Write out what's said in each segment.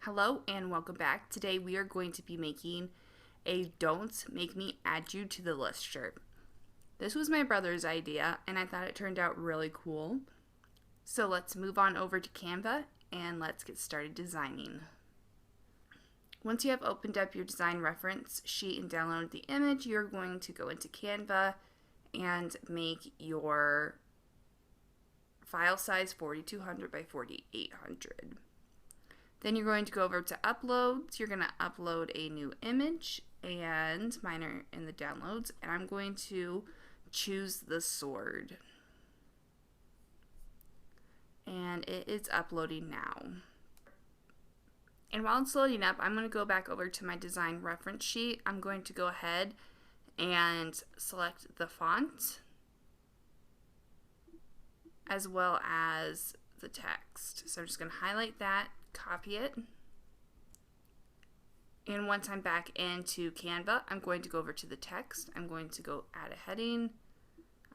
Hello and welcome back. Today we are going to be making a Don't Make Me Add You to the List shirt. This was my brother's idea and I thought it turned out really cool. So let's move on over to Canva and let's get started designing. Once you have opened up your design reference sheet and downloaded the image, you're going to go into Canva and make your file size 4200 by 4800. Then you're going to go over to uploads. You're going to upload a new image, and mine are in the downloads, and I'm going to choose the sword. And it is uploading now. And while it's loading up, I'm going to go back over to my design reference sheet. I'm going to go ahead and select the font as well as the text. So I'm just going to highlight that, copy it, and once I'm back into Canva, I'm going to go over to the text. I'm going to go add a heading.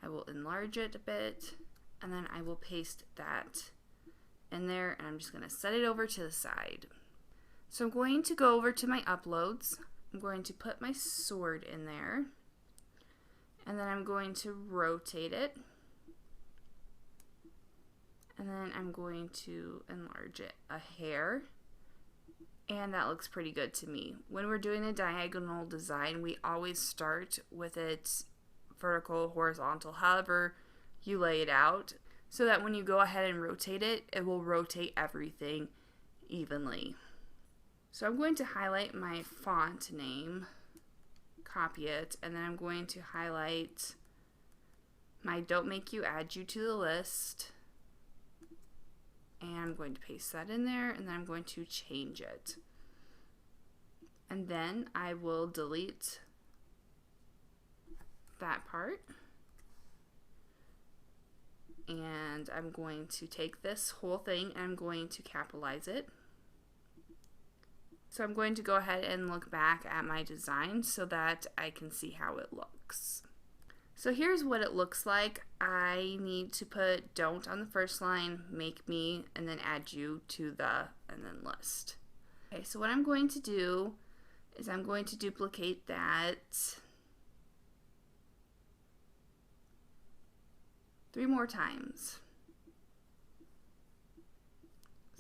I will enlarge it a bit, and then I will paste that in there, and I'm just going to set it over to the side. So I'm going to go over to my uploads. I'm going to put my sword in there, and then I'm going to rotate it. And then I'm going to enlarge it a hair. And that looks pretty good to me. When we're doing a diagonal design, we always start with it vertical, horizontal, however you lay it out, so that when you go ahead and rotate it, it will rotate everything evenly. So I'm going to highlight my font name, copy it, and then I'm going to highlight my Don't Make You Add You to the List. And I'm going to paste that in there, and then I'm going to change it. And then I will delete that part. And I'm going to take this whole thing and I'm going to capitalize it. So I'm going to go ahead and look back at my design so that I can see how it looks. So here's what it looks like. I need to put don't on the first line, make me, and then add you to the, and then list. Okay, so what I'm going to do is I'm going to duplicate that 3 more times.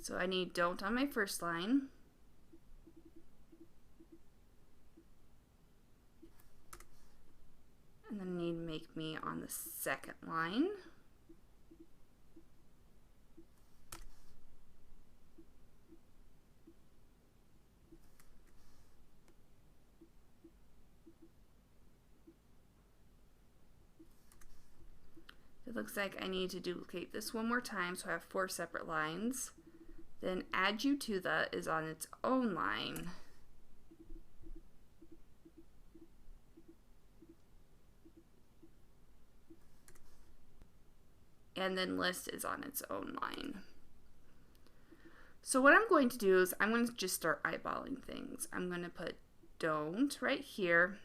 So I need don't on my first line. And then I need make me on the second line. It looks like I need to duplicate this 1 more time, so I have 4 separate lines. Then add you to the is on its own line. And then list is on its own line. So what I'm going to do is I'm going to just start eyeballing things. I'm going to put don't right here.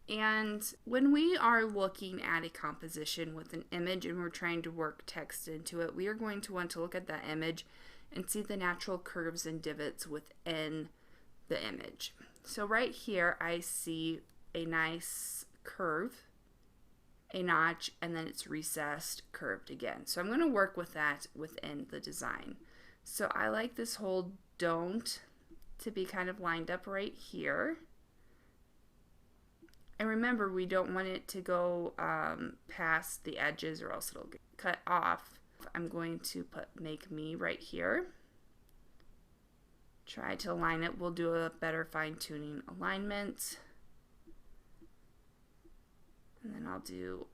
And when we are looking at a composition with an image and we're trying to work text into it, we are going to want to look at that image and see the natural curves and divots within the image. So right here I see a nice curve, a notch, and then it's recessed, curved again. So I'm going to work with that within the design. So I like this whole don't to be kind of lined up right here. And remember, we don't want it to go past the edges or else it'll get cut off. I'm going to put make me right here. Try to align it. We'll do a better fine-tuning alignment. And then I'll do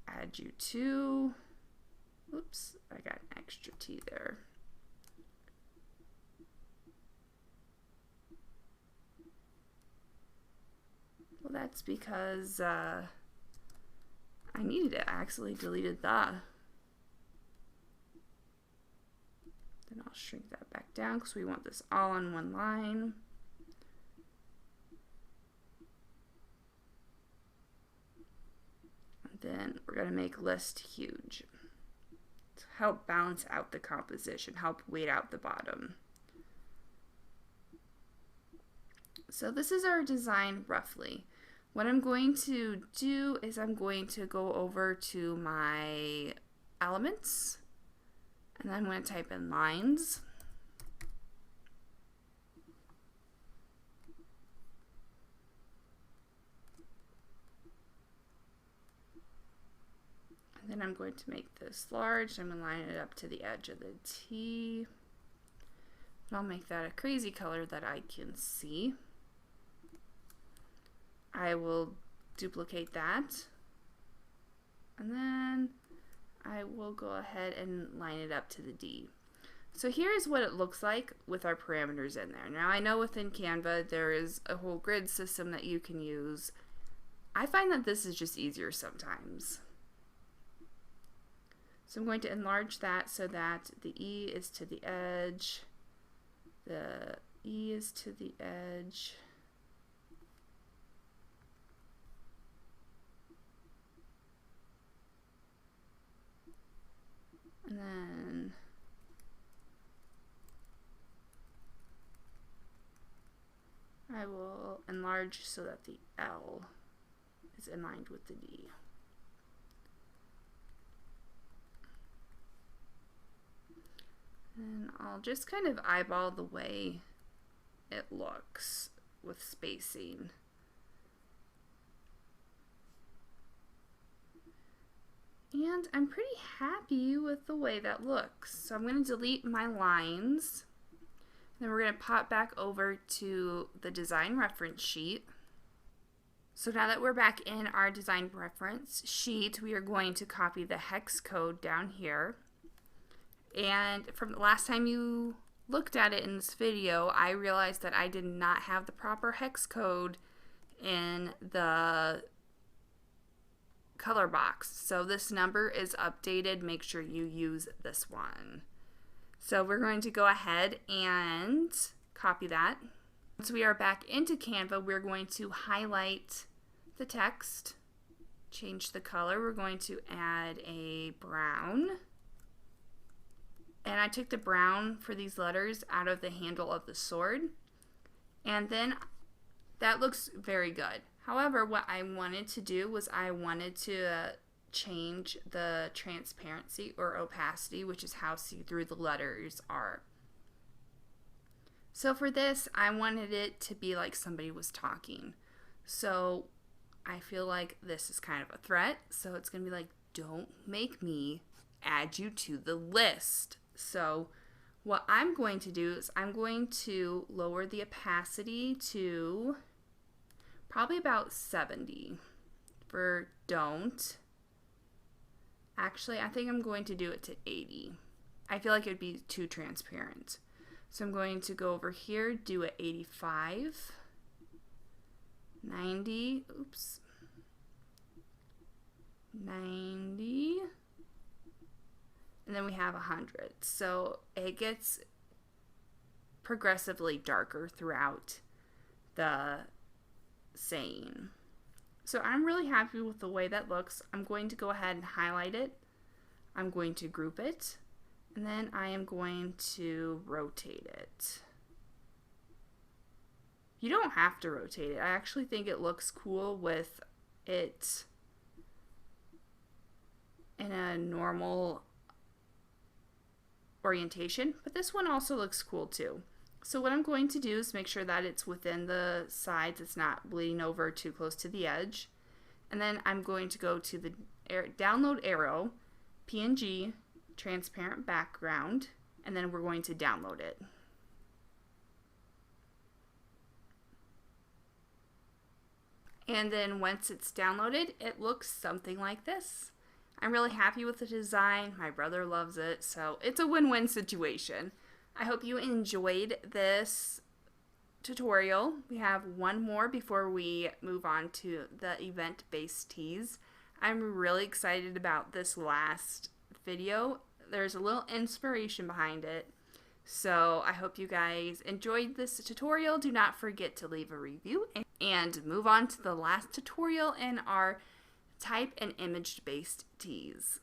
add you to, oops, I got an extra T there. Well, that's because I needed it. I actually deleted the. Then I'll shrink that back down because we want this all on one line. Then we're going to make list huge to help balance out the composition, help weight out the bottom. So this is our design roughly. What I'm going to do is I'm going to go over to my elements, and I'm going to type in lines. And then I'm going to make this large. I'm going to line it up to the edge of the T. And I'll make that a crazy color that I can see. I will duplicate that. And then I will go ahead and line it up to the D. So here's what it looks like with our parameters in there. Now I know within Canva there is a whole grid system that you can use. I find that this is just easier sometimes. So I'm going to enlarge that so that the E is to the edge, the E is to the edge, and then I will enlarge so that the L is aligned with the D. And I'll just kind of eyeball the way it looks with spacing. And I'm pretty happy with the way that looks. So I'm going to delete my lines. Then we're going to pop back over to the design reference sheet. So now that we're back in our design reference sheet, we are going to copy the hex code down here. And from the last time you looked at it in this video, I realized that I did not have the proper hex code in the color box. So this number is updated. Make sure you use this one. So we're going to go ahead and copy that. Once we are back into Canva, we're going to highlight the text, change the color. We're going to add a brown. And I took the brown for these letters out of the handle of the sword. And then that looks very good. However, what I wanted to do was I wanted to change the transparency or opacity, which is how see-through the letters are. So for this, I wanted it to be like somebody was talking. So I feel like this is kind of a threat. So it's going to be like, don't make me add you to the list. So what I'm going to do is I'm going to lower the opacity to probably about 70 for don't. Actually, I think I'm going to do it to 80. I feel like it would be too transparent. So I'm going to go over here, do it 85, 90, oops, 90, and then we have 100. So it gets progressively darker throughout the saying. So I'm really happy with the way that looks. I'm going to go ahead and highlight it. I'm going to group it. And then I am going to rotate it. You don't have to rotate it. I actually think it looks cool with it in a normal orientation, but this one also looks cool too. So what I'm going to do is make sure that it's within the sides, it's not bleeding over too close to the edge. And then I'm going to go to the download arrow, PNG, transparent background, and then we're going to download it. And then once it's downloaded, it looks something like this. I'm really happy with the design. My brother loves it, so it's a win-win situation. I hope you enjoyed this tutorial. We have one more before we move on to the event-based tees. I'm really excited about this last video. There's a little inspiration behind it. So I hope you guys enjoyed this tutorial. Do not forget to leave a review and move on to the last tutorial in our type and image based tees.